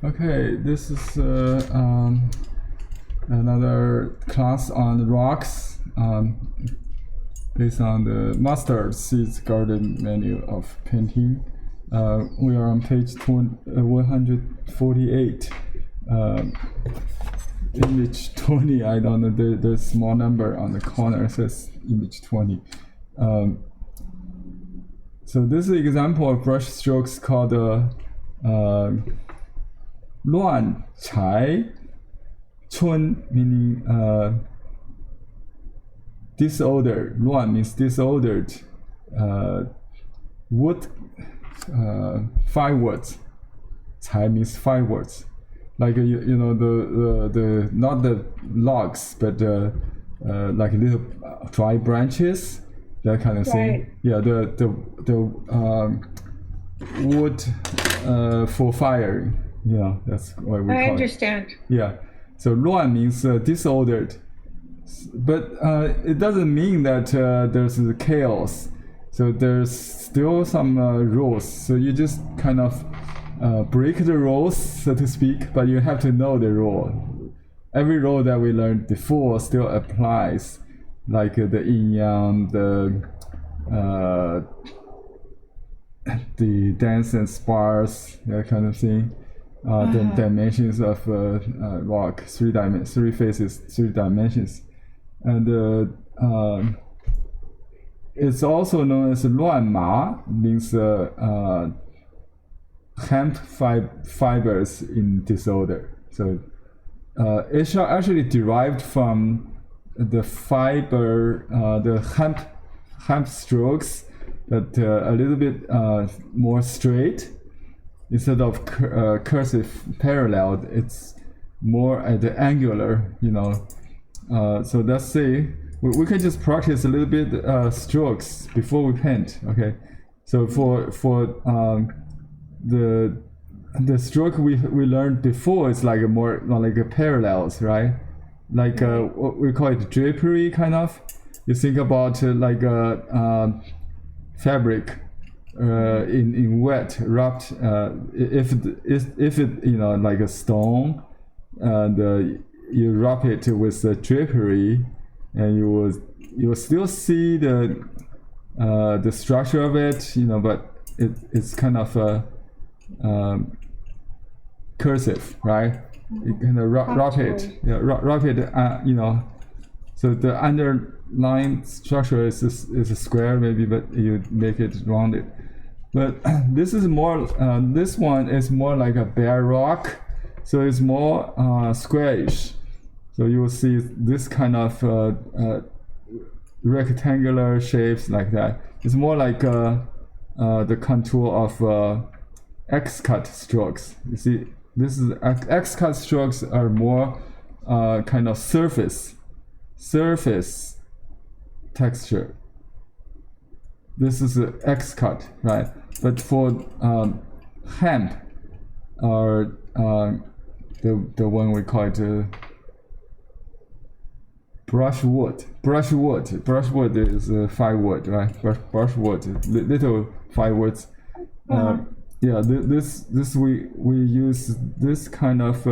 Okay, this is another class on rocks based on the Master Seeds Garden Manual of Painting. We are on page 148. Image 20, I don't know, the small number on the corner says image 20. So this is an example of brush strokes called 乱柴春 meaning disordered. 乱 means disordered. Wood, 5 words. 柴 means 5 words. Like you know the not the logs but like little dry branches, that kind of thing. Right. Yeah, the wood for fire. Yeah, that's what we I call it. understand. Yeah, so 乱 means disordered, but it doesn't mean that there's chaos. So there's still some rules. So you just kind of break the rules, so to speak, but you have to know the rule. Every rule that we learned before still applies, like the yin yang, the dense and sparse, that kind of thing. The dimensions of rock, 3 faces, 3 dimensions, and it's also known as 乱麻, means hemp fibers in disorder. So it's actually derived from the fiber, the hemp strokes, but a little bit more straight. Instead of cursive parallel, it's more at the angular, you know. So let's say we can just practice a little bit strokes before we paint. Okay, so for the stroke we learned before is like more like a parallels, right? Like what we call it drapery, kind of. You think about like a fabric. In wet wrapped, if it you know like a stone, and you wrap it with the drapery, and you will still see the structure of it, you know, but it's kind of cursive, right? You kind of wrap it, yeah, wrap it, you know. So the underlying structure is a square maybe, but you make it rounded. But this is more. This one is more like a bare rock, so it's more squarish. So you will see this kind of rectangular shapes like that. It's more like the contour of X-cut strokes. You see, this is X-cut strokes are more kind of surface texture. This is an X-cut, right? But for hemp, or the one we call it brushwood. Brushwood is 5 wood, right? Brushwood, little 5 words. Yeah, this we use this kind of.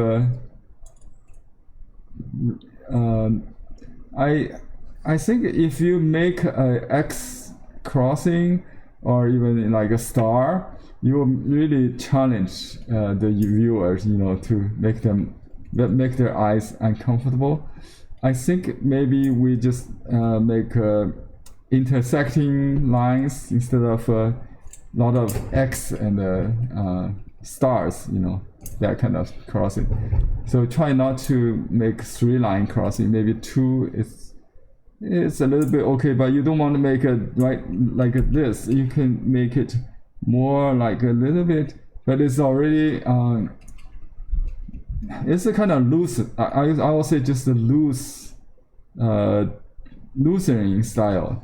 I think if you make a X crossing or even like a star, you will really challenge the viewers, you know, to make their eyes uncomfortable. I think maybe we just make intersecting lines instead of a lot of X and stars, you know, that kind of crossing. So try not to make 3-line crossing. Maybe 2 it's a little bit okay, but you don't want to make it right like this. You can make it more like a little bit, but it's already it's a kind of loose. I will say just a loose, loosening style.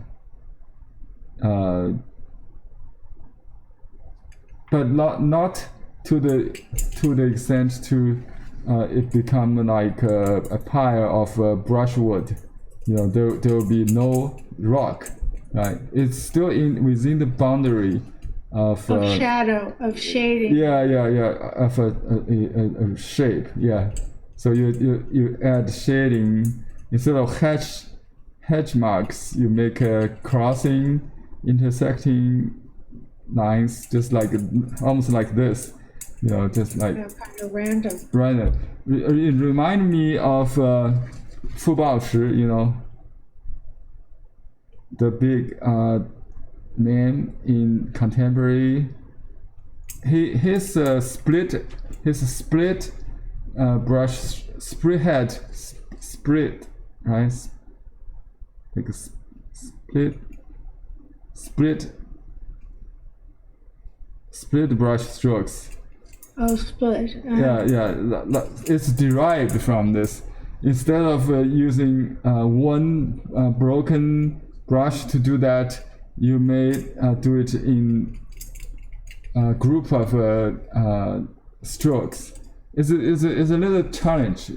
But not to the extent to it become like a pile of brushwood. You know, there will be no rock, right? It's still within the boundary of shadow, of shading. of a shape. Yeah, so you add shading instead of hatch marks. You make a crossing, intersecting lines, just like almost like this. Just like kind of random. Random. It reminded me of Fu Baoshi, the big name in contemporary. His split brush split, right? Like a split brush strokes. Oh, split. It's derived from this. Instead of using one broken brush to do that, you may do it in a group of strokes. It's a little challenge,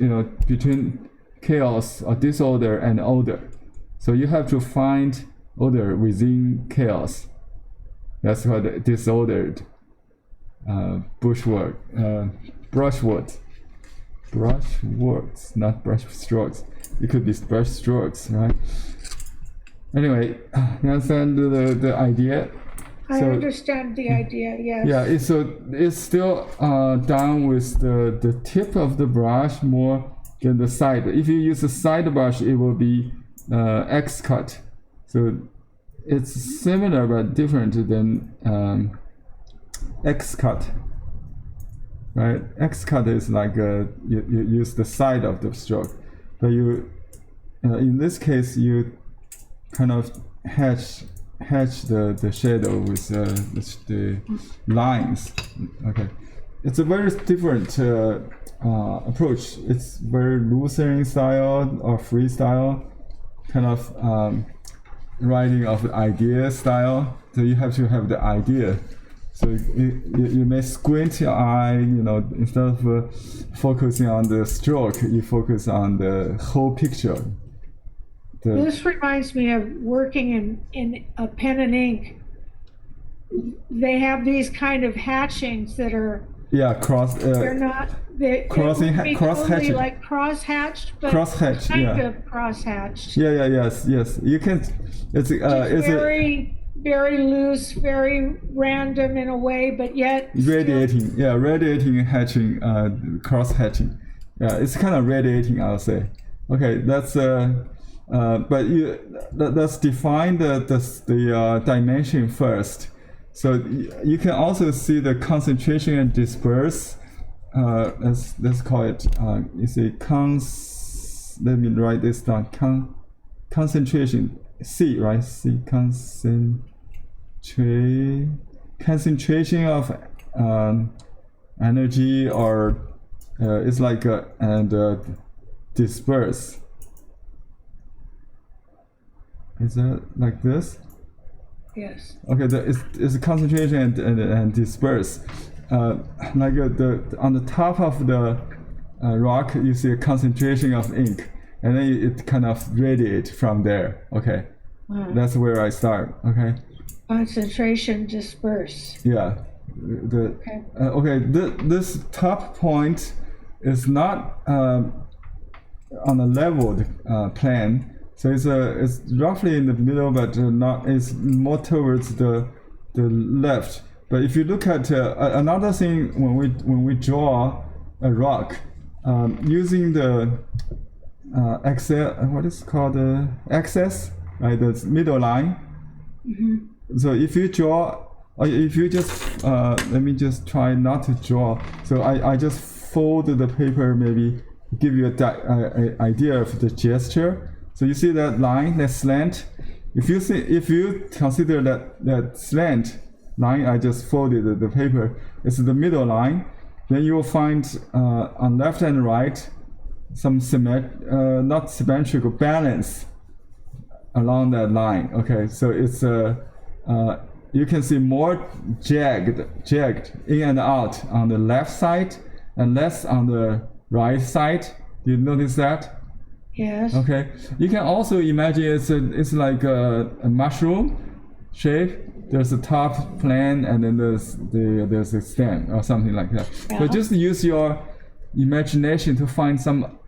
between chaos or disorder and order. So you have to find order within chaos. That's what disordered brushworks, not brush strokes. It could be brush strokes, right? Anyway, you understand the idea? I understand the idea, yes. Yeah, it's still done with the tip of the brush more than the side. If you use a side brush, it will be X cut. So it's similar but different than X cut. Right? X cut is like you use the side of the stroke, but in this case you kind of hatch the shadow with the lines. Okay, it's a very different approach. It's very Lutheran style or freestyle, kind of writing of the idea style. So you have to have the idea. So you may squint your eye, instead of focusing on the stroke, you focus on the whole picture. This reminds me of working in a pen and ink. They have these kind of hatchings that are they're not cross hatched, like cross hatched, but kind of cross hatched. Yes. You can. It's very loose, very random in a way, but yet radiating hatching, cross hatching. Yeah, it's kind of radiating, I'll say. Okay, that's but let's define the dimension first. So you can also see the concentration and disperse. Let's call it. You see, let me write this down. Concentration. C, right? C, concentration of energy, or it's like and disperse. Is that like this? Yes. Okay, it's concentration and disperse. Like on the top of the rock, you see a concentration of ink. And then it kind of radiates from there. Okay, That's where I start. Okay. Concentration disperse. Yeah. This top point is not on a leveled plane, so it's roughly in the middle, but not. It's more towards the left. But if you look at another thing, when we draw a rock, using the what is called axis, right? The middle line. Mm-hmm. So if you draw, or if you just let me just try not to draw. So I just fold the paper, maybe give you a idea of the gesture. So you see that line, that slant. If you consider that slant line, I just folded the paper. It's the middle line. Then you will find on left and right some not symmetrical balance along that line. Okay, so it's you can see more jagged in and out on the left side and less on the right side. Do you notice that? Yes. Okay. You can also imagine it's like a mushroom shape. there's a top plane and then there's a stem or something like that. Yeah. So just use your imagination to find some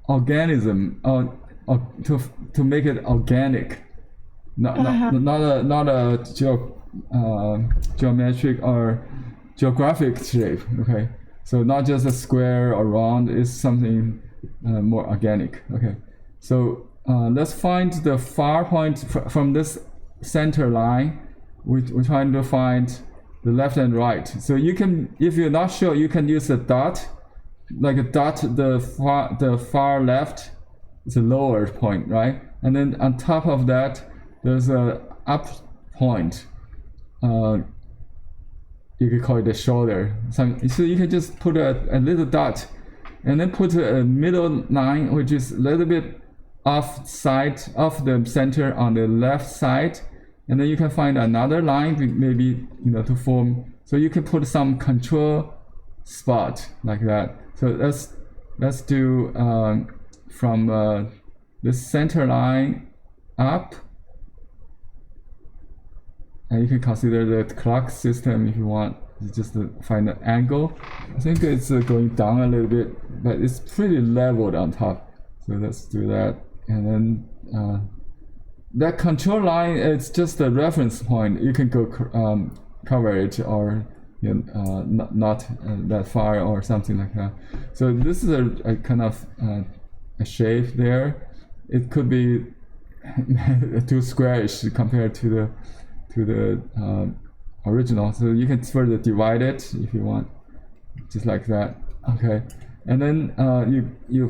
organism or to make it organic, not a geometric or geographic shape. Okay, so not just a square or round. It's something more organic. Okay, so let's find the far point from this center line. We're trying to find the left and right. So you can, if you're not sure, you can use a dot, like a dot. The far left is a lower point, right? And then on top of that, there's a up point. You could call it the shoulder. So you can just put a little dot, and then put a middle line, which is a little bit off the center on the left side. And then you can find another line, maybe to form. So you can put some control spot like that. So let's do from this center line up, and you can consider the clock system if you want. Just to find the angle. I think it's going down a little bit, but it's pretty leveled on top. So let's do that, and then. That control line is just a reference point. You can go cover it or not that far or something like that. So this is a kind of a shape there. It could be too squarish compared to the original. So you can further divide it if you want, just like that. Okay, and then you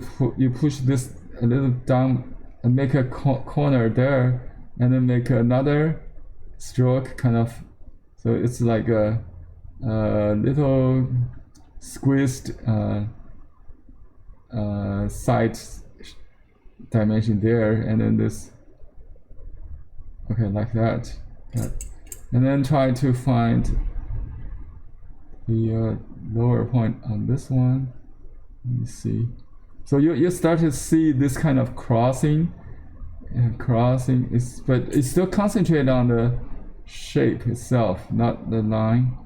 push this a little down. And make a corner there, and then make another stroke, kind of. So it's like a little squeezed side dimension there, and then this. Okay, like that. And then try to find the lower point on this one. Let me see. So you start to see this kind of crossing, but it's still concentrated on the shape itself, not the line.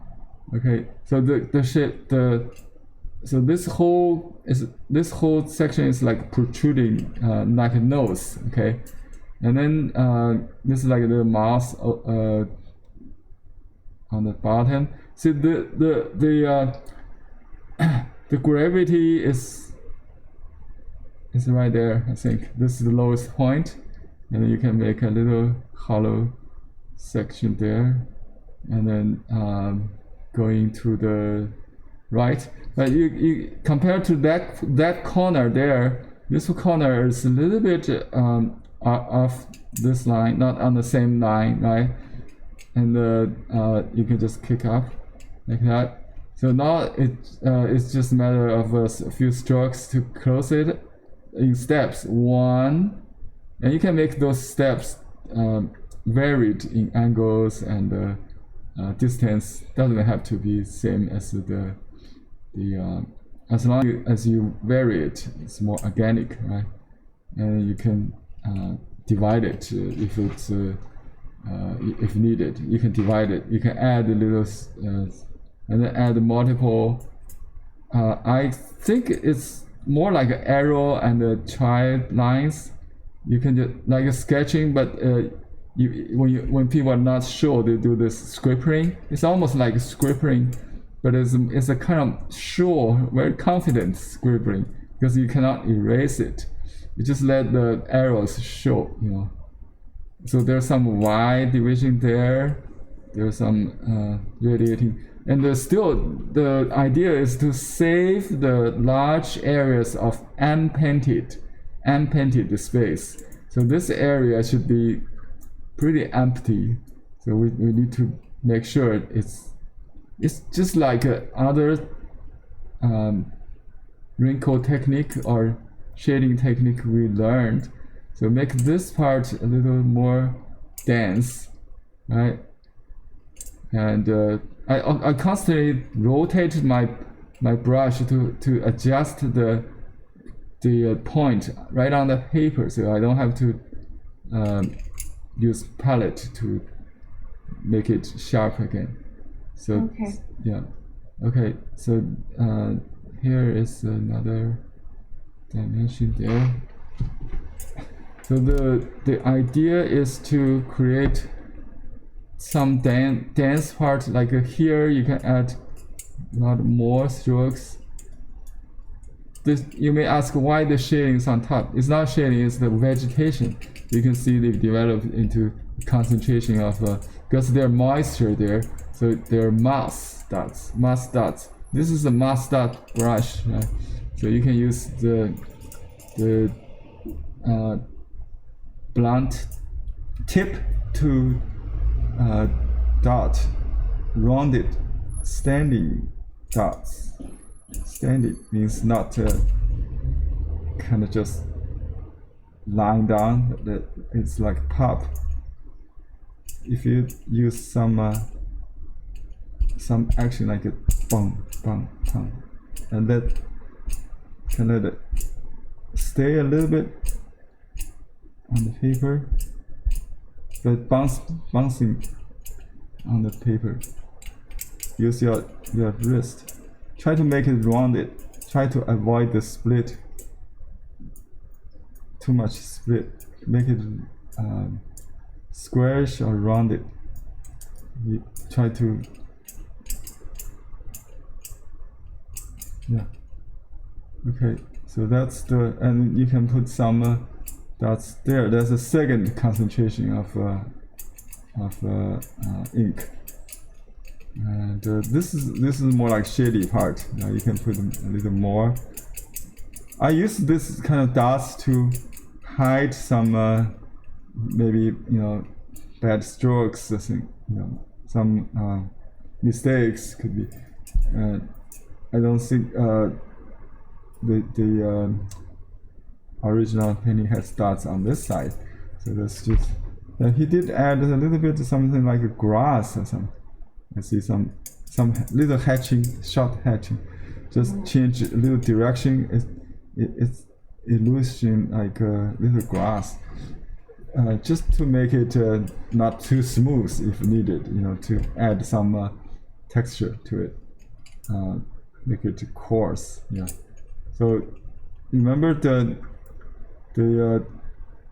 Okay, so the shape, so this whole section is like protruding like a nose. Okay, and then this is like the mouth on the bottom. See the gravity is right there. I think this is the lowest point, and then you can make a little hollow section there, and then going to the right. But you compared to that corner there, this corner is a little bit off this line, not on the same line, right? And you can just kick up like that. So now it's just a matter of a few strokes to close it in steps. One, and you can make those steps varied in angles and distance. Doesn't have to be same as the as long as you vary it, it's more organic, right? And you can divide it if it's if needed. You can divide it. You can add a little and then add multiple. I think it's more like an arrow and tri lines. You can do like a sketching, but when people are not sure, they do this scribbling. It's almost like scribbling, but it's a kind of sure, very confident scribbling because you cannot erase it. You just let the arrows show, So there's some Y division there. There's some radiating. And the idea is to save the large areas of unpainted space. So this area should be pretty empty. So we need to make sure it's just like other wrinkle technique or shading technique we learned. So make this part a little more dense, right? And I constantly rotate my brush to adjust the point right on the paper, so I don't have to use palette to make it sharp again. So Okay. yeah, okay. So here is another dimension there. So the idea is to create some dense part, like here you can add a lot more strokes. This, you may ask why the shading is on top. It's not shading, it's the vegetation. You can see they've developed into concentration of, because there's moisture there, so they're moss dots. This is a moss dot brush, right? So you can use the blunt tip to dot rounded standing dots. Standing means not kind of just lying down, but it's like pop. If you use some action like a bang, bang, bang, and let it stay a little bit on the paper, but bouncing on the paper. Use your wrist. Try to make it rounded. Try to avoid the split. Too much split. Make it squarish or rounded. You try to, yeah. Okay, so that's the, and you can put some dots there. There's a second concentration of ink. And this is more like shady part. You can put a little more. I use this kind of dots to hide some maybe bad strokes. I think some mistakes could be. I don't think the original painting has dots on this side, so that's just. He did add a little bit of something like a grass or something. I see some little hatching, short hatching. Just change a little direction. It's illusion like a little grass. Just to make it not too smooth if needed. To add some texture to it. Make it coarse. Yeah. So remember the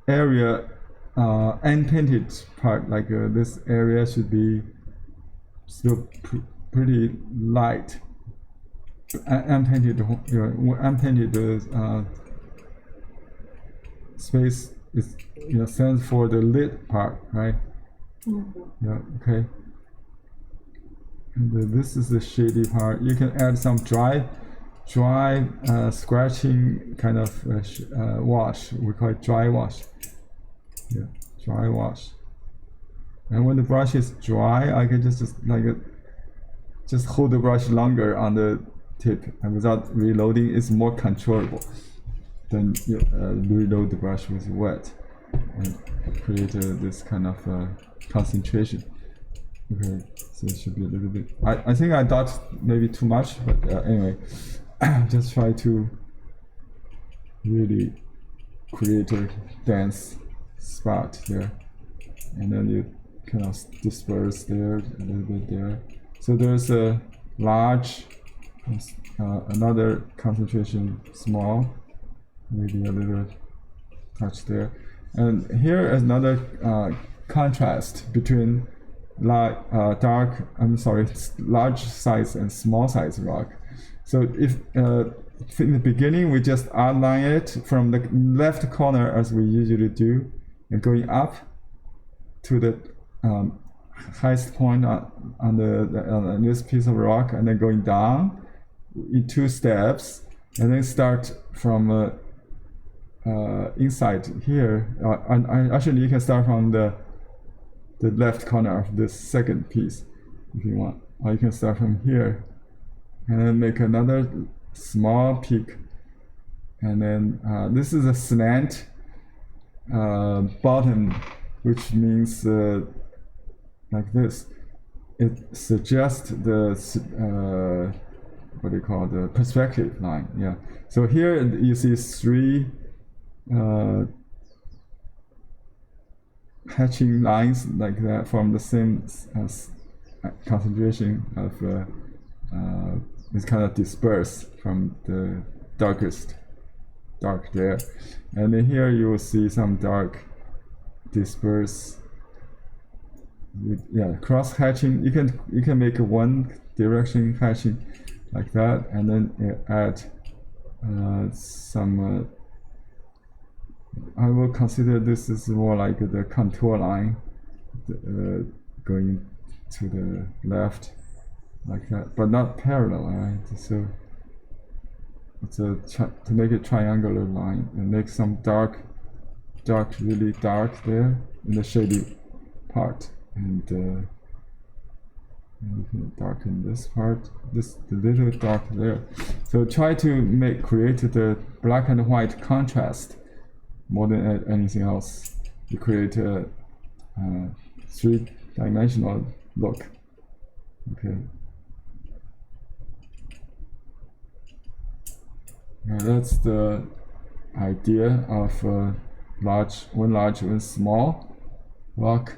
area unpainted part. Like this area should be still pretty light. Unpainted space is stands for the lit part, right? Mm-hmm. Yeah. Okay. And this is the shady part. You can add some dry scratching kind of wash. We call it dry wash. Yeah, dry wash. And when the brush is dry, I can just hold the brush longer on the tip, and without reloading, it's more controllable than reload the brush with wet and create this kind of concentration. Okay, so it should be a little bit. I think I dot maybe too much, but anyway, just try to really create a dense spot there, and then you kind of disperse there a little bit there. So there's a large, another concentration small, maybe a little touch there, and here is another contrast between large size and small size rock. So if in the beginning we just outline it from the left corner as we usually do, and going up to the highest point on this piece of rock, and then going down in 2 steps, and then start from inside here. Actually, you can start from the left corner of this second piece if you want, or you can start from here and then make another small peak, and then this is a slant bottom, which means like this. It suggests the what do you call the perspective line. Yeah. So here you see 3 hatching lines like that from the same concentration of it's kind of dispersed from the dark there, and then here you will see some dark disperse with cross hatching. You can make one direction hatching like that, and then add some I will consider this is more like the contour line going to the left like that, but not parallel, right? So it's to make a triangular line and make some really dark there in the shady part, and you can darken this part, the little dark there. So try to create the black and white contrast more than anything else. You create a three-dimensional look. Okay. Now that's the idea of one large, one small rock.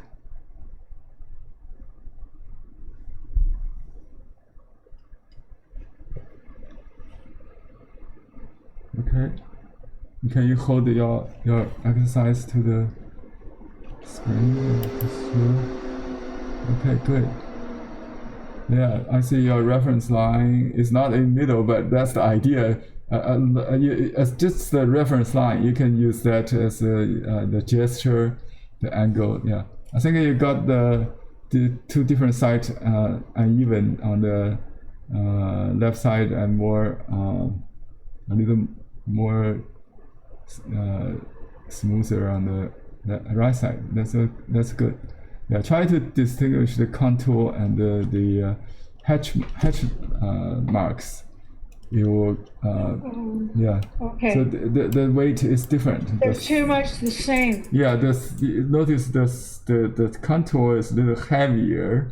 Okay. Can you hold your exercise to the screen? Okay, good. Yeah, I see your reference line is not in middle, but that's the idea. As just the reference line, you can use that as the gesture, the angle. Yeah, I think you got the two different sides uneven on the left side and a little more smoother on the right side. That's good. Yeah, try to distinguish the contour and the hatch marks. You will okay. So the weight is different. They're too much the same. Yeah, notice the contour is a little heavier.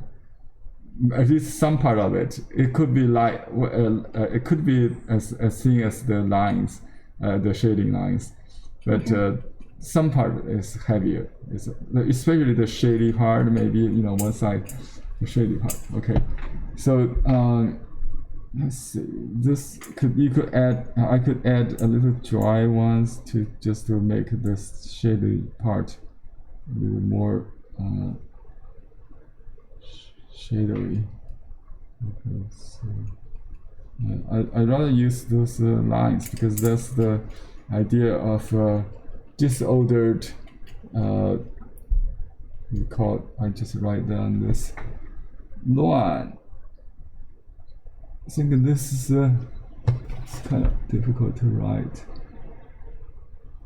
At least some part of it. It could be like it could be as thin as the lines, the shading lines, but some part is heavier. Especially the shady part. Maybe one side, the shady part. Okay, so let's see. I could add a little dry ones to make this shady part a little more shadowy. Okay, so I'd rather use those lines because that's the idea of disordered. I just write down this Luan. I think this is it's kind of difficult to write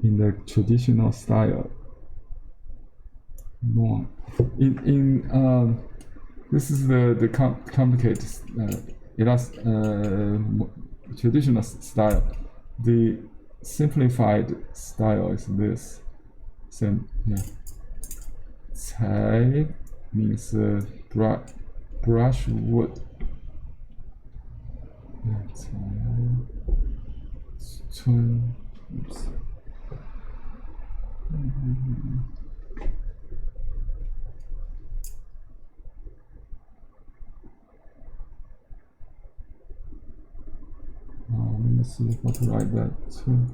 in the traditional style. Luan. This is the complicated traditional style. The simplified style is this. Same, yeah. 才 means brush wood. Yeah, 才 春. Oops. Let me see how to write that too.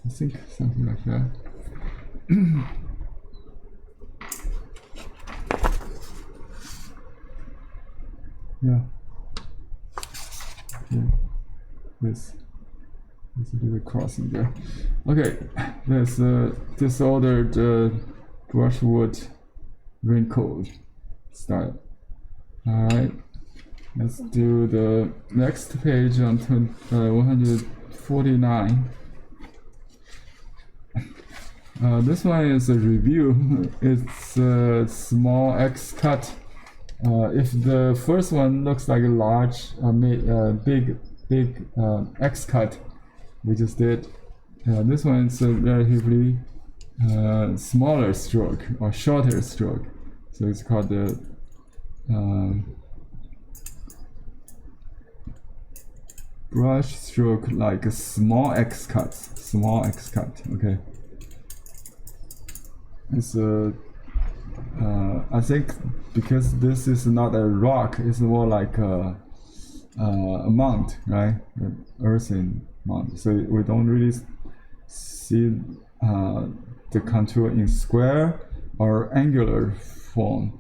I think something like that. Yeah. Okay. There's a little crossing there. Okay, there's a disordered brushwood wrinkled style. Alright, let's do the next page on 149. This one is a review. It's a small X cut. If the first one looks like a large, big X cut we just did, this one is a relatively smaller stroke or shorter stroke. So it's called the brush stroke like a small X cut, okay. It's I think because this is not a rock, it's more like a mount, right? An earthen mount. So we don't really see the contour in square or angular form.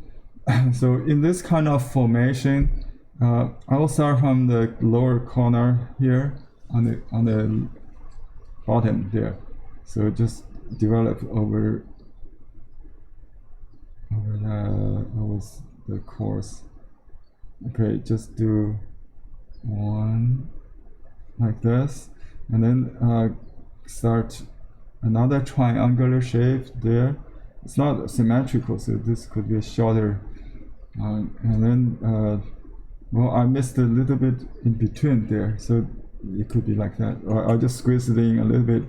So in this kind of formation, I will start from the lower corner here on the bottom there. So just develop over the course. Okay, just do one like this, and then start another triangular shape there. It's not symmetrical, so this could be shorter. And then, well, I missed a little bit in between there, so it could be like that. Or I'll just squeeze it in a little bit.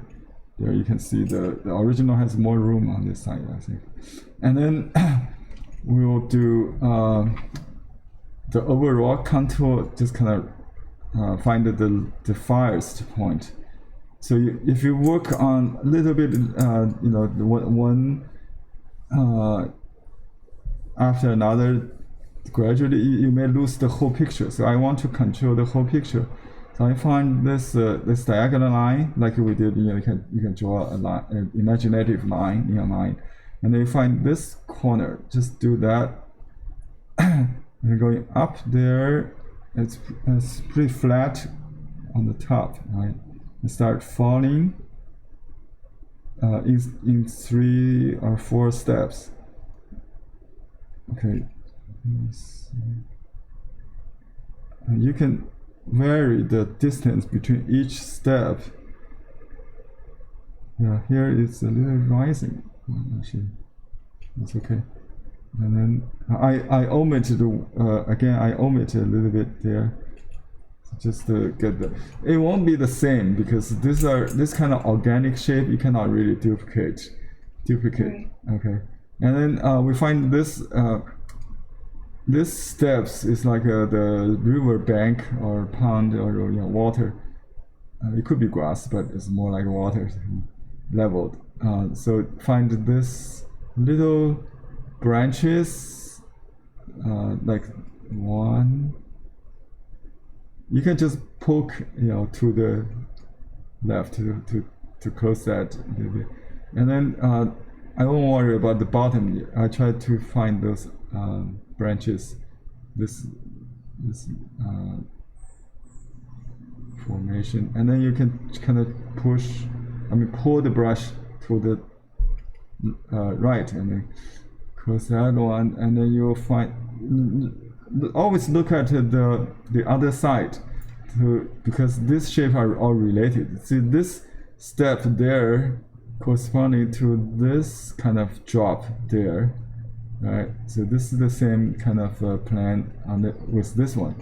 There you can see the original has more room on this side, I think. And then we will do the overall contour, just kind of find the farthest point. So if you work on a little bit, you know, one after another, gradually you may lose the whole picture. So I want to control the whole picture. So I find this this diagonal line, like we did. You know, you can draw a line, an imaginative line in your mind, and then you find this corner. Just do that. And going up there, it's pretty flat on the top, right? And start falling in 3 or 4 steps. Okay. And you can vary the distance between each step. Yeah, here it's a little rising. Actually, that's okay. And then I omitted again. I omitted a little bit there, just to get the. It won't be the same because this kind of organic shape you cannot really duplicate. Right. Okay. And then we find this. This steps is like the river bank or pond or water. It could be grass, but it's more like water leveled. So find this little branches, like one. You can just poke, to the left to close that, and then I won't worry about the bottom. I try to find those branches, this formation, and then you can kind of pull the brush to the right, and then close that one, and then you'll find. Always look at the other side, because these shapes are all related. See this step there corresponding to this kind of drop there. Right, so this is the same kind of plan with this one,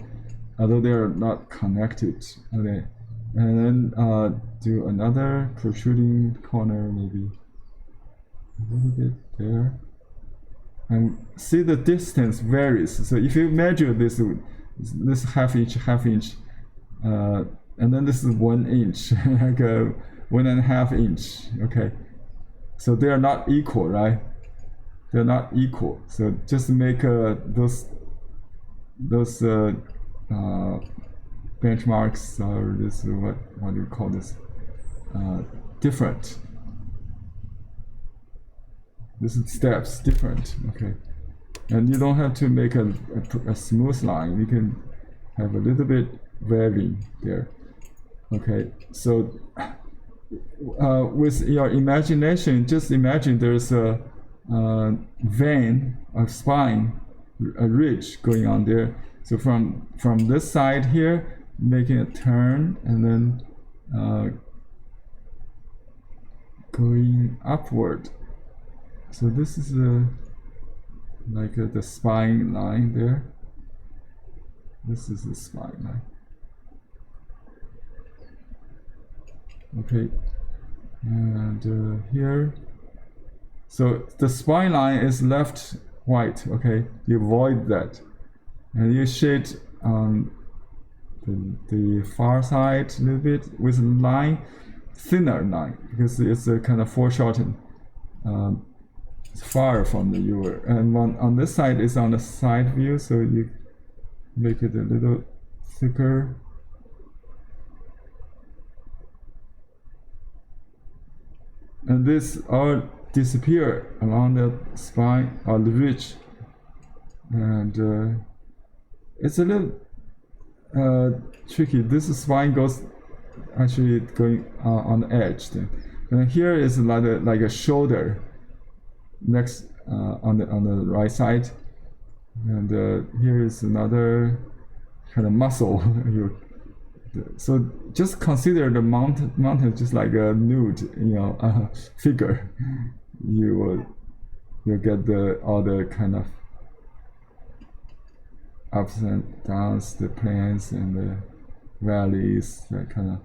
although they are not connected. Okay, and then do another protruding corner, maybe a little bit there, and see the distance varies. So if you measure this half inch, and then this is 1 inch, like a 1.5 inch. Okay, so they are not equal, right? They're not equal, so just make those benchmarks, or this what do you call this? Different. This is steps different. Okay, and you don't have to make a smooth line. You can have a little bit varying there. Okay, so with your imagination, just imagine there's a vein, a spine, a ridge going on there. So from this side here, making a turn, and then going upward. So this is like the spine line there. This is the spine line. Okay, and here. So the spine line is left white, okay? You avoid that. And you shade the far side a little bit with line, thinner line, because it's a kind of foreshortened. It's far from the viewer, and on this side is on the side view, so you make it a little thicker. And this all disappear along the spine or the ridge, and it's a little tricky. This spine goes actually going on the edge. And here is like a shoulder next on the right side, and here is another kind of muscle. So just consider the mountain just like a nude, figure. You'll get all the kind of ups and downs, the plains and the valleys, that kind of.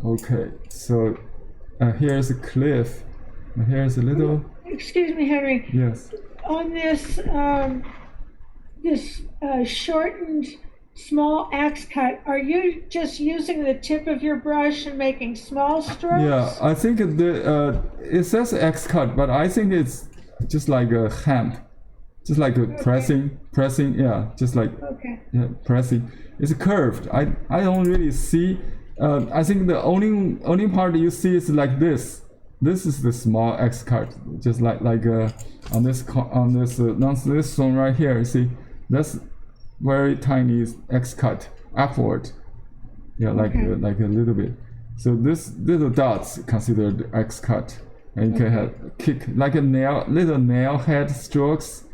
Okay, so here's a cliff, and here's a little. Excuse me, Henry. Yes. On this shortened small axe cut, are you just using the tip of your brush and making small strokes? Yeah, I think it says axe cut, but I think it's just like a hemp, just like a pressing, yeah, just like pressing. It's curved. I don't really see. I think the only part you see is like this. This is the small axe cut, just like on this stone right here. You see, that's very tiny X cut upward, like a little bit. So this little dots considered X cut, and you can have kick like a little nail head strokes,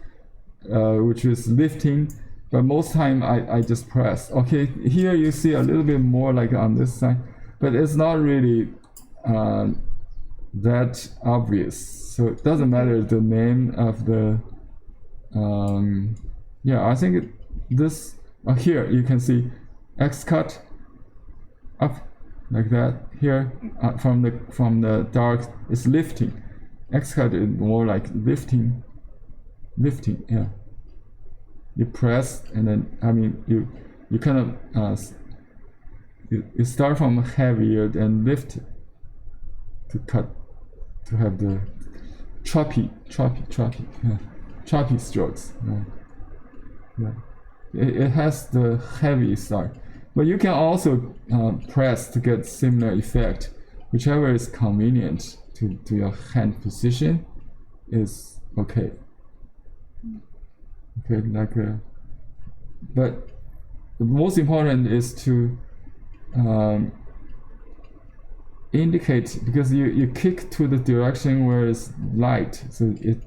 which is lifting. But most time I just press. Okay, here you see a little bit more like on this side, but it's not really that obvious. So it doesn't matter the name of the. I think this here you can see X cut up like that. Here from the dark is lifting. X cut is more like lifting. Yeah. You press and then you kind of you start from heavier and lift to cut to have the choppy strokes. Yeah. It has the heavy start, but you can also press to get similar effect. Whichever is convenient to your hand position is okay. Okay, but the most important is to indicate, because you kick to the direction where it's light, so it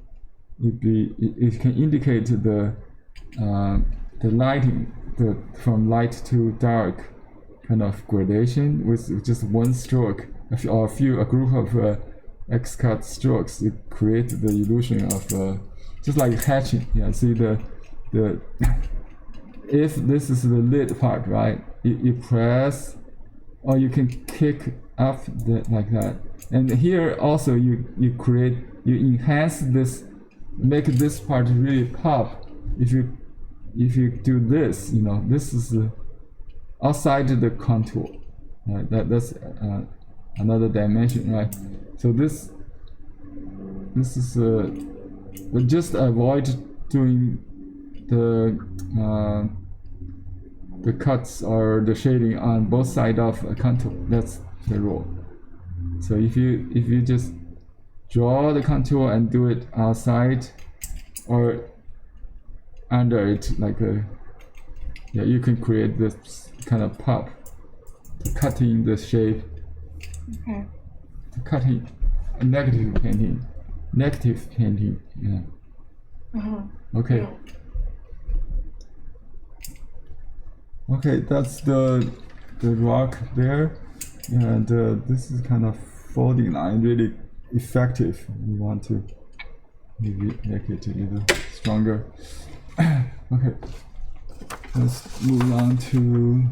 can indicate the lighting, from light to dark kind of gradation with just one stroke, a group of X cut strokes. You create the illusion of just like hatching. Yeah, see the if this is the lid part, right? You press, or you can kick up like that. And here also you enhance this, make this part really pop. If you do this, this is outside the contour. Right? That's another dimension, right? So this is but just avoid doing the cuts or the shading on both sides of a contour. That's the rule. So if you just draw the contour and do it outside or under it, you can create this kind of pop, cutting the shape. Okay. Cutting negative painting. Yeah. Okay. Yeah. Okay, that's the rock there, and this is kind of folding line, really effective. We want to maybe make it a little stronger. Okay, let's move on to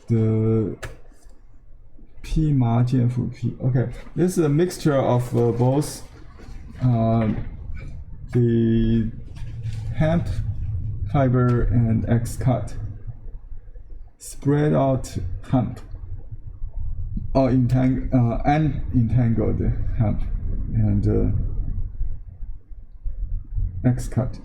the P 麻剑斧 P. Okay, this is a mixture of both the hemp fiber and X cut. Spread out hemp or entangled hemp and X cut.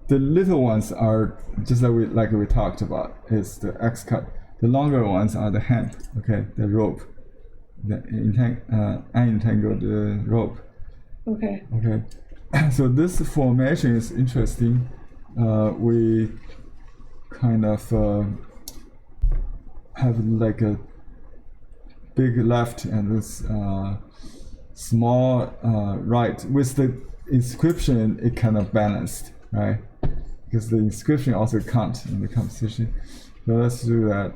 The little ones are just like we talked about, is the X cut. The longer ones are the hemp, okay, the rope, the unentangled rope. Okay. Okay. So this formation is interesting. We kind of have like a big left and this small right. With the inscription, it kind of balanced, right? Because the inscription also counts in the composition. So let's do that.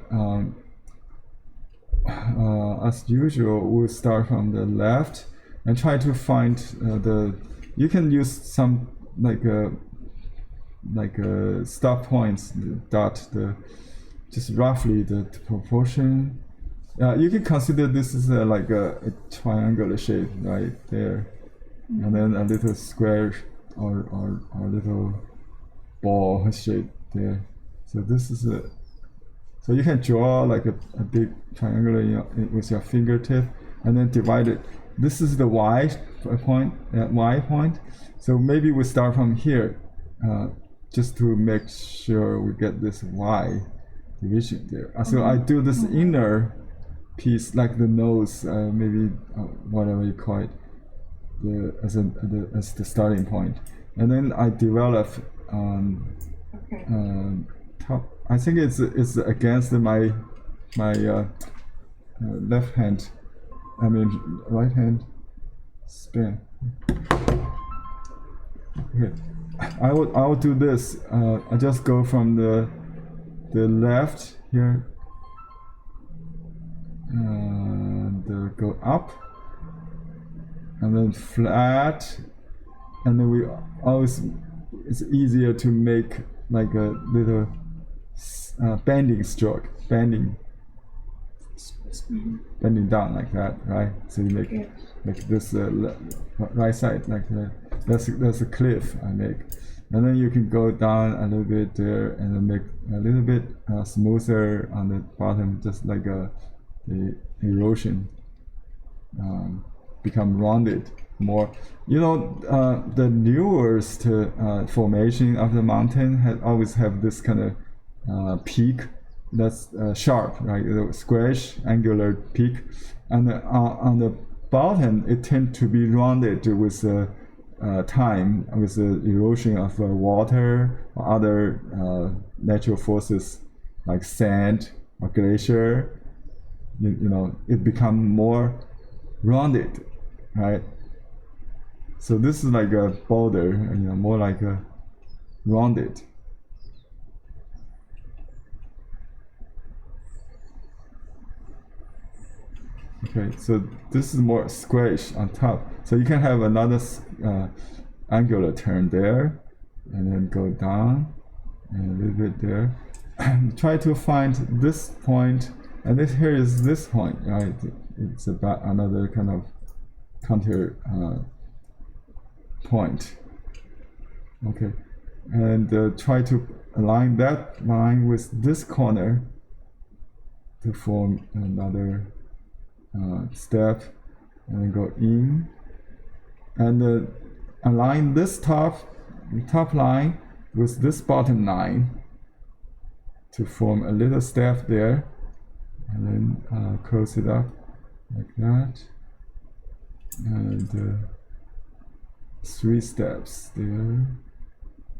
As usual, we'll start from the left and try to find you can use some like stop points, just roughly the proportion. You can consider this is like a triangular shape right there, and then a little square or little ball shape there. So this is so you can draw like a big triangular with your fingertip, and then divide it. This is the Y point. So maybe we start from here, just to make sure we get this Y division there. So I do this inner piece, like the nose, maybe whatever you call it, as the starting point, and then I develop top. I think it's against my left hand. I mean right hand span. Okay, I will do this. I just go from the left here and go up, and then flat, and then we always, it's easier to make like a little bending stroke, bending down like that, right? So you make this right side like that. That's a cliff I make, and then you can go down a little bit there, and then make a little bit smoother on the bottom, just like the erosion become rounded more. You know, the newest formation of the mountain always have this kind of peak that's sharp, right? The squarish angular peak, and on the bottom it tends to be rounded with time, with the erosion of water or other natural forces like sand or glacier. You know, it become more rounded, right? So this is like a boulder, more like a rounded. Okay, so this is more squarish on top. So you can have another angular turn there, and then go down, and a little bit there. Try to find this point, and this here is this point, right? It's about another kind of counter point. Okay, and try to align that line with this corner to form another step, and then go in, and align this top line with this bottom line to form a little step there, and then close it up like that, and 3 steps there,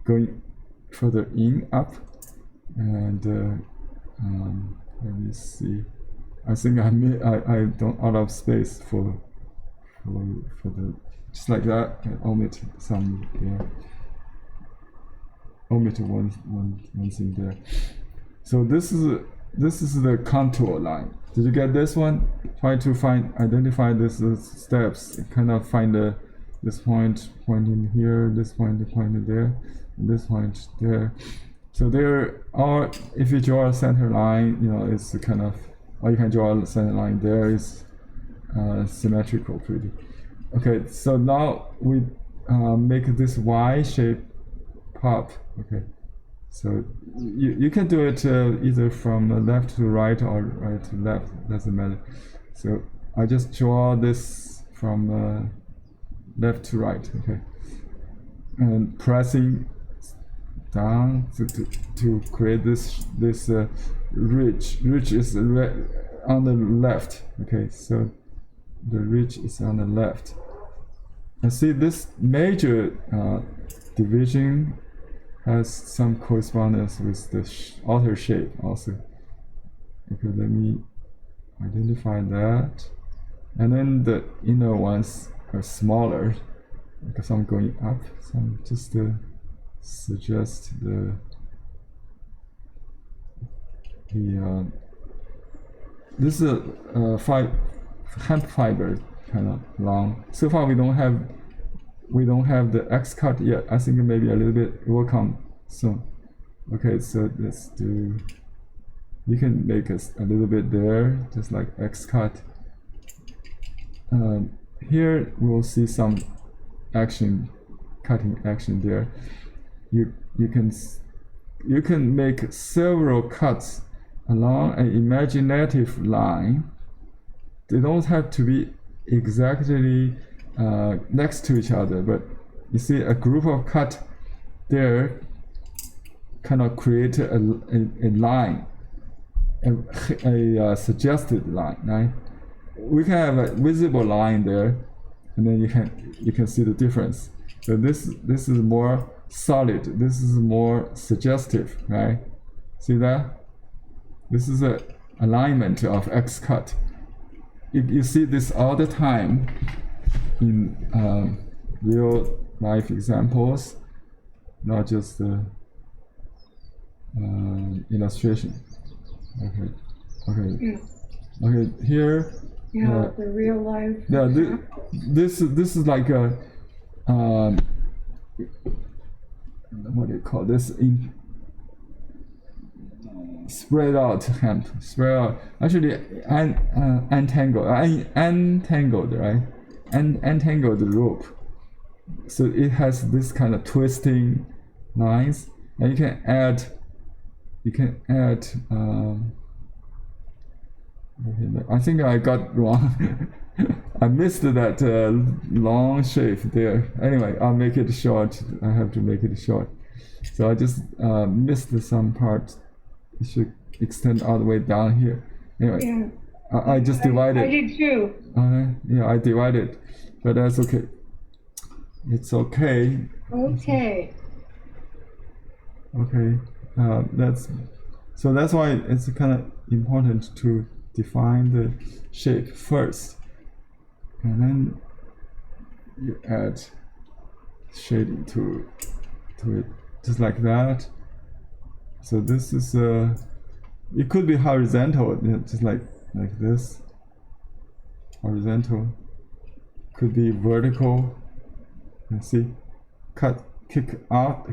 going further up, and let me see. I think I don't out of space for the, just like that. I omit some there. Omit one thing there. So this is the contour line. Did you get this one? Try to identify these steps. Kind of find this point pointing here, this point pointing there, and this point there. So there are, if you draw a center line, it's kind of, or you can draw a center line there, is symmetrical pretty. Okay, so now we make this Y shape pop. Okay, So you can do it either from left to right or right to left, doesn't matter. So I just draw this from left to right, okay, and pressing down to create this ridge. Ridge is on the left, okay, so the ridge is on the left. And see this major division has some correspondence with the outer shape also. Okay, let me identify that. And then the inner ones are smaller because I'm going up. So I'm just suggest this is a hemp fiber kind of long. So far we don't have the X cut yet. I think maybe a little bit it will come soon. Okay, so let's do. You can make a little bit there, just like X cut. Here we'll see some cutting action there. You can make several cuts along an imaginative line. They don't have to be exactly next to each other, but you see a group of cut there kind of create a line, a suggested line, right? We can have a visible line there, and then you can see the difference. So this is more solid. This is more suggestive, right? See that? This is a alignment of X cut. You see this all the time in real life examples, not just illustration. Okay. Here. Yeah, the real life. Yeah, this is like a what do you call this? Spread out hemp. Spread out. Actually, entangled, right? Entangled rope. So it has this kind of twisting lines, and you can add. I think I got wrong. I missed that long shape there. Anyway, I'll make it short. I have to make it short. So I just missed some part. It should extend all the way down here. Anyway, yeah. I just divided. I did too. Yeah, I divided, but that's okay. It's okay. Okay. Okay. That's why it's kind of important to define the shape first, and then you add shading to it, just like that. So this is it could be horizontal, just like this. Horizontal could be vertical. You see, keep up,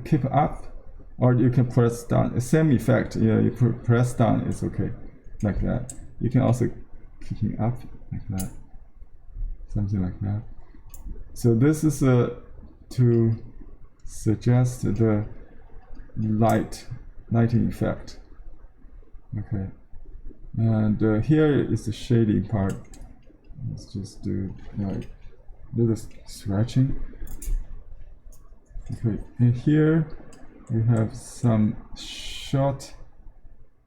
or you can press down. Same effect. Yeah, you press down. It's okay, like that. You can also kicking up like that, something like that. So this is to suggest the lighting effect. Okay, and here is the shading part. Let's just do like little scratching. Okay, and here we have some short,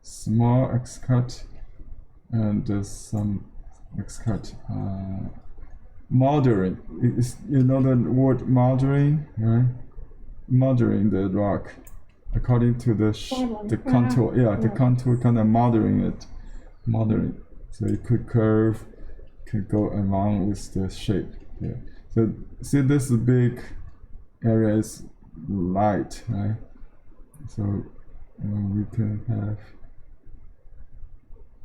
small X cut. And some X cut moldering. You know the word moldering, right? Moldering the rock according to the contour. Yeah, the contour kind of moldering it. So it could curve, could go along with the shape. Yeah. So see, this big area is light, right? So we can have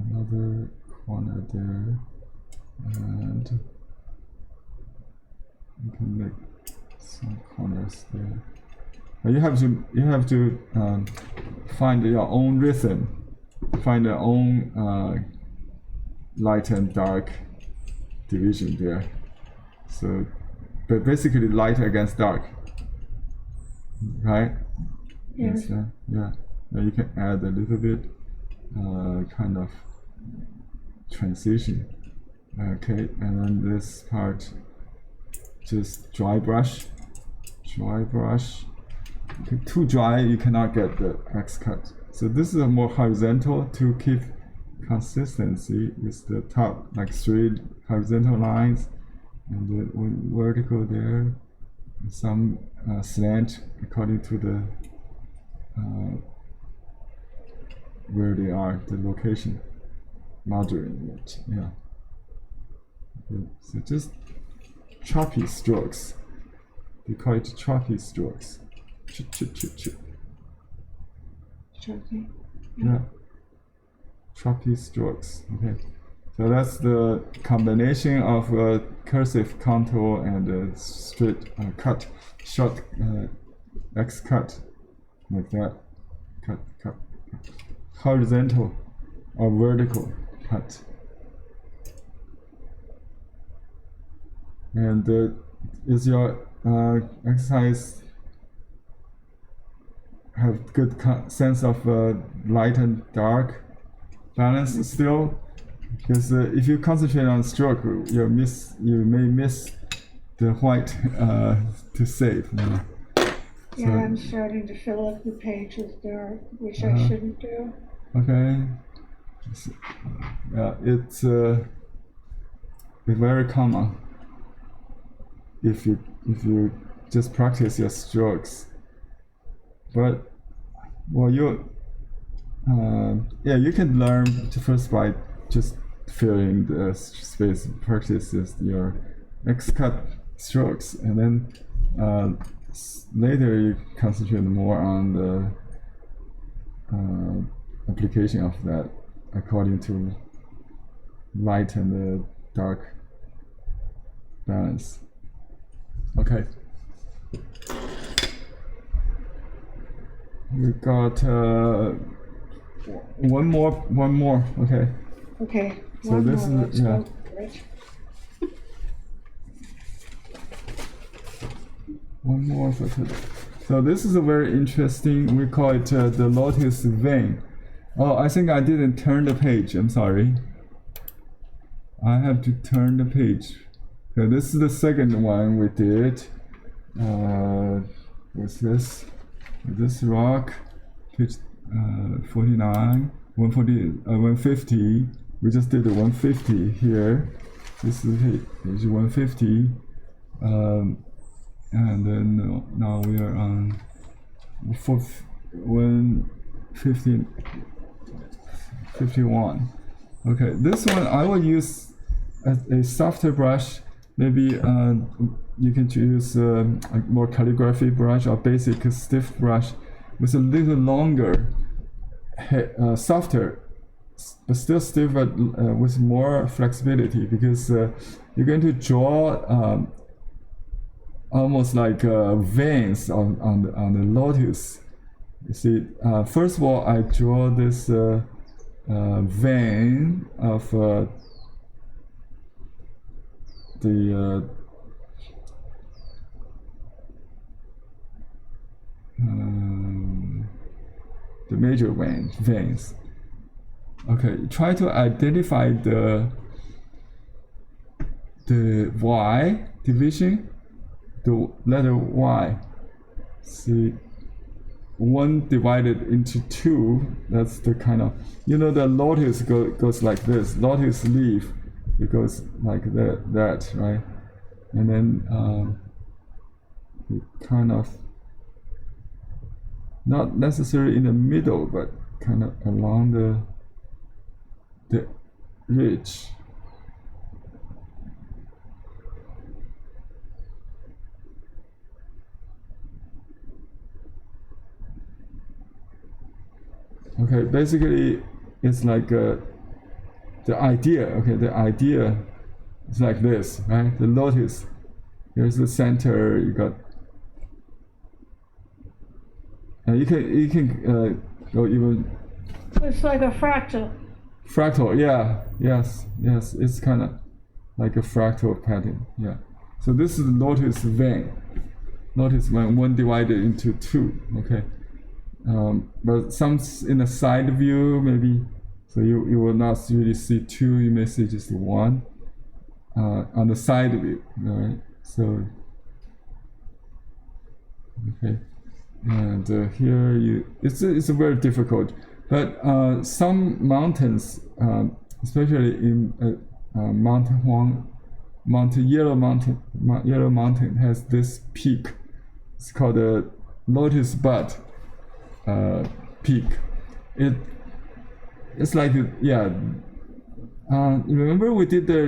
another corner there, and you can make some corners there. But you have to find your own rhythm, find your own light and dark division there. So, but basically light against dark, right? Yes. Yeah. You can add a little bit kind of transition. Okay, and then this part, just dry brush. Okay, too dry, you cannot get the X cut. So this is a more horizontal to keep consistency with the top, like 3 horizontal lines and the one vertical there, and some slant according to the where they are, the location, modeling it. Yeah. Okay, so just choppy strokes. They call it choppy strokes. Choppy. Yeah. Choppy strokes. Okay. So that's the combination of cursive contour and straight cut, short X cut, like that. Cut. Horizontal or vertical cut. And is your exercise have good sense of light and dark balance still? Because if you concentrate on stroke, you may miss the white to save. Yeah, I'm starting to fill up the page with dark, which I shouldn't do. Okay. Yeah, it's very common if you just practice your strokes. But well, you can learn first by just filling the space, practices your X cut strokes, and then later you concentrate more on the application of that according to light and the dark balance. Okay. We got one more. Okay. Okay. So this is one more for today. So this is a very interesting. We call it the Lotus vein. Oh, I think I didn't turn the page. I'm sorry. I have to turn the page. So this is the second one we did. What's this? This rock, page 49, 150. We just did the 150 here. This is page 150. And then now we are on 151. Okay, this one I will use as a softer brush. Maybe you can choose a more calligraphy brush or basic stiff brush with a little longer, softer, but still stiff, but with more flexibility, because you're going to draw almost like veins on the lotus. You see, first of all, I draw this vein of the major veins. Okay, try to identify the Y division, the letter Y. See, 1 divided into 2. That's the kind of, the lotus goes like this. Lotus leaf, it goes like that, right? And then it kind of, not necessarily in the middle, but kind of along the ridge. Okay, basically it's like the idea. Okay, the idea is like this, right? The lotus, here's the center. You got, and you can go even. It's like a fractal. Fractal, yeah, yes. It's kind of like a fractal pattern, yeah. So this is the lotus vein. Lotus vein, 1 divided into 2. Okay. but some in the side view maybe, so you will not really see two, you may see just one on the side view, right? So okay, and here it's very difficult, but some mountains, especially in Yellow Mountain has this peak. It's called the Lotus Bud peak. It's like remember we did the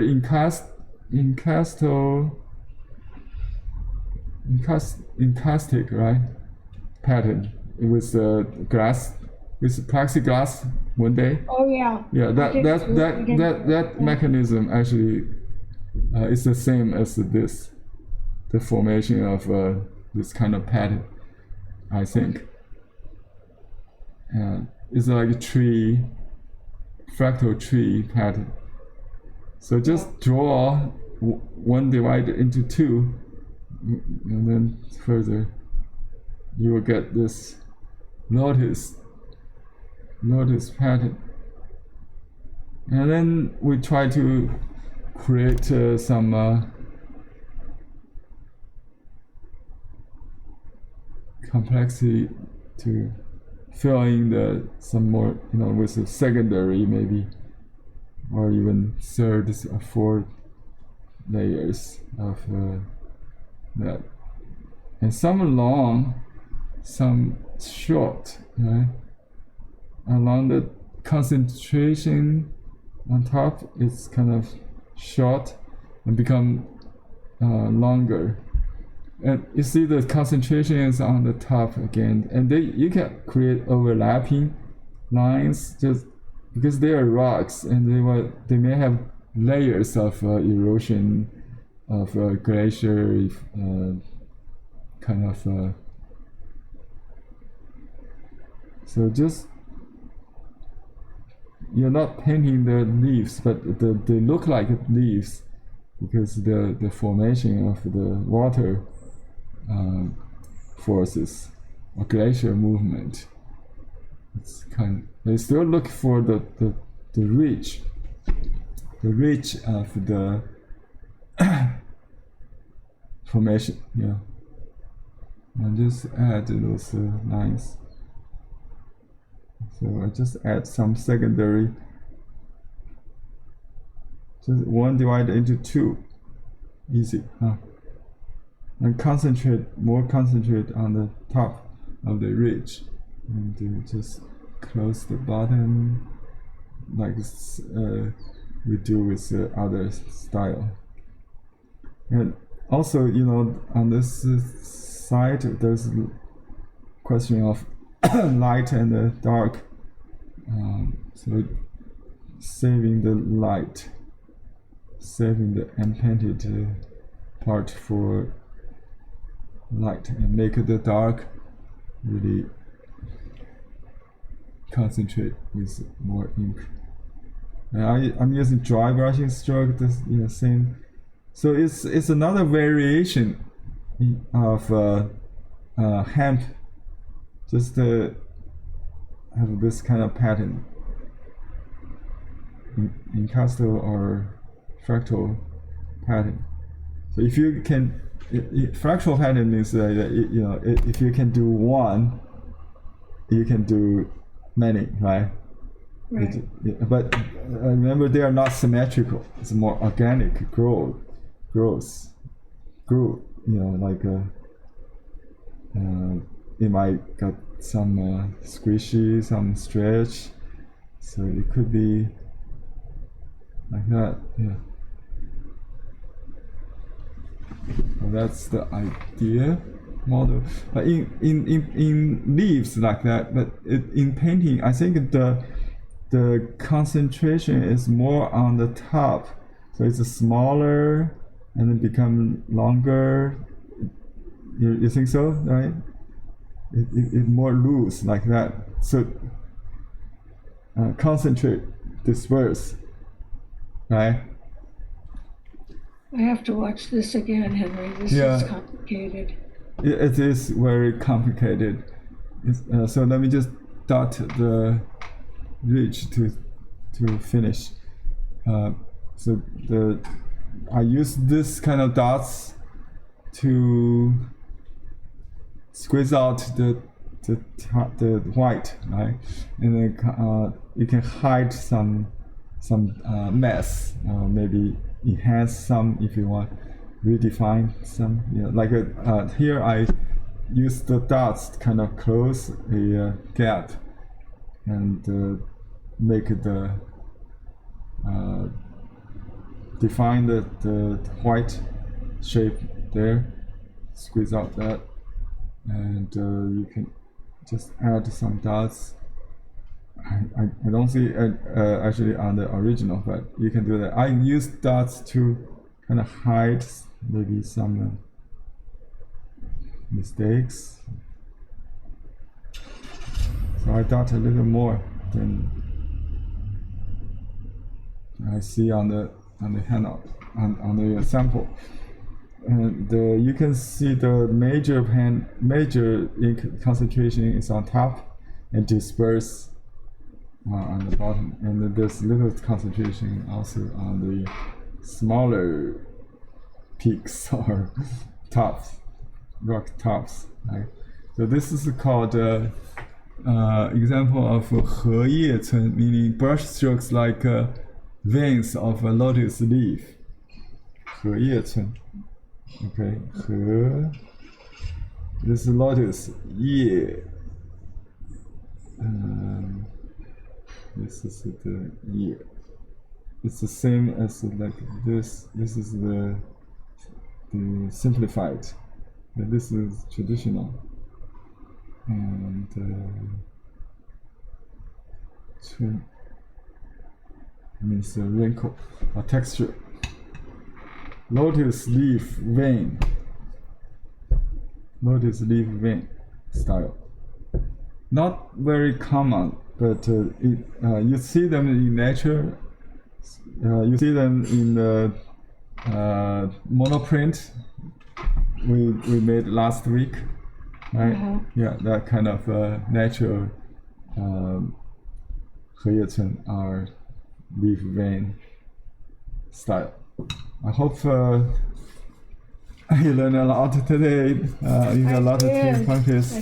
encastic, right? Pattern with glass, with plexiglass one day. Oh yeah. Yeah, that mechanism actually is the same as the formation of this kind of pattern, I think. And it's like a fractal tree pattern. So just draw one divided into two, and then further you will get this lotus pattern. And then we try to create some complexity to fill in some more, with a secondary maybe, or even third or fourth layers of that, and some long, some short, right? Along the concentration on top, it's kind of short and become longer. And you see the concentration is on the top again, and you can create overlapping lines just because they are rocks, and they may have layers of erosion of glacier kind of. So just you're not painting the leaves, but they look like leaves because the formation of the water forces or glacier movement. They still look for the ridge of the formation. Yeah, and just add those lines. So I just add some secondary, just one divided into two, easy, huh? And concentrate on the top of the ridge, and just close the bottom like we do with the other style. And also, on this side there's a question of light and dark, so saving the light, saving the unpainted part for light, and make the dark really concentrate with more ink. And I'm using dry brushing stroke, this same. So it's another variation of hemp, just to have this kind of pattern in castle or fractal pattern. So if you can, fractal pattern means if you can do one, you can do many, right? Right. But remember, they are not symmetrical. It's more organic growth. Like it might got some squishy, some stretch, so it could be like that. Yeah. Well, that's the idea model. But in leaves like that, but in painting, I think the concentration is more on the top, so it's smaller and then become longer. You think so, right? It more loose like that. So concentrate, disperse, right? I have to watch this again, Henry. This is complicated. It is very complicated. So let me just dot the ridge to finish. So I use this kind of dots to squeeze out the white, right? And then you can hide some mess, maybe enhance some if you want, redefine some. Yeah, like here I use the dots to kind of close a gap and make the define the white shape there, squeeze out that, and you can just add some dots. I don't see it actually on the original, but you can do that. I use dots to kind of hide maybe some mistakes. So I dot a little more than I see on the handout, on the sample. And you can see the major ink concentration is on top and disperse on the bottom, and there's little concentration also on the smaller peaks or tops, rock tops. Right? So this is called example of 荷叶村, meaning brush strokes like veins of a lotus leaf. 荷叶村. Okay, 荷. This is lotus. 叶. This is the 叶. It's the same as like this. This is the simplified. And this is traditional. And 村 means a wrinkle, a texture. Lotus leaf vein. Lotus leaf vein style. Not very common, but you see them in nature. You see them in the monoprint we made last week, right? Yeah, that kind of natural 荷叶村 or leaf vein style. I hope you learned a lot today. You have a lot of practice.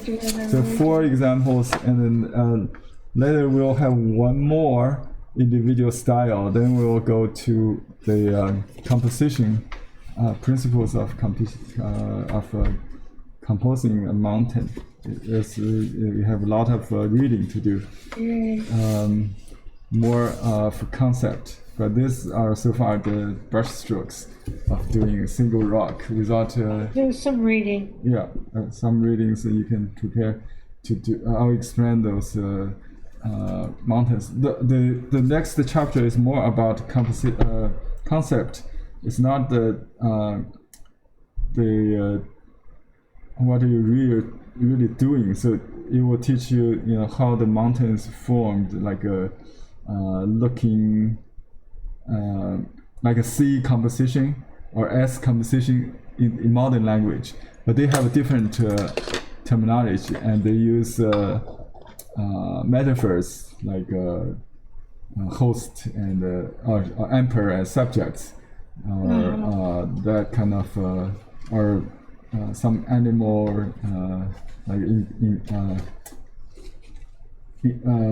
So 4 examples, and then later we'll have one more individual style. Then we will go to the composition principles of composing a mountain. Yes, we have a lot of reading to do. More for concept. But these are so far the brush strokes of doing a single rock without. There's some reading. Yeah, some readings that you can prepare to do. I'll explain those mountains. The next chapter is more about concept. It's not the what are you really doing. So it will teach you, how the mountains formed, like a looking. Like a C composition or S composition in modern language, but they have a different terminology, and they use metaphors like host and or emperor as subjects, that kind of or some animal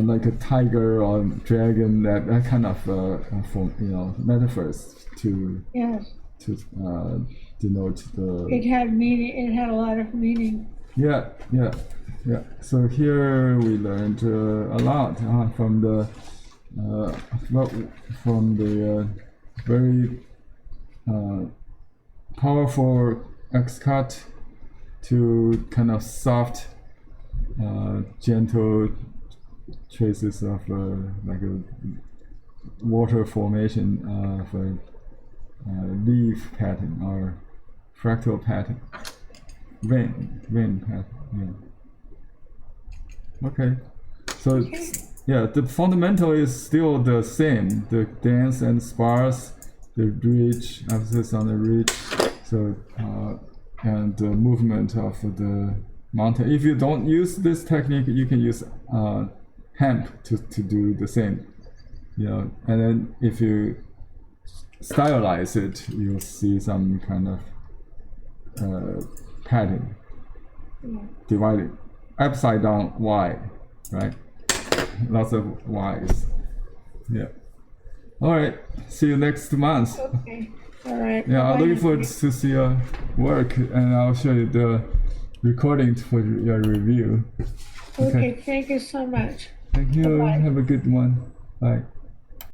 like a tiger or dragon, that kind of metaphors to denote the. It had meaning. It had a lot of meaning. Yeah. So here we learned a lot from the very powerful X-cut to kind of soft, gentle traces of like a water formation of a leaf pattern or fractal pattern, vein pattern. Yeah. Okay. So yeah, the fundamental is still the same: the dense and sparse, the ridge, emphasis on the ridge. So and the movement of the mountain. If you don't use this technique, you can use hemp to do the same. You know, and then if you stylize it, you'll see some kind of pattern. Divided, upside down Y, right? Lots of Y's. Yeah. All right. See you next month. Okay. All right. Yeah, I'm looking forward to see your work, and I'll show you the recording for your review. Okay. Thank you so much. Thank you. Bye-bye. Have a good one. Bye.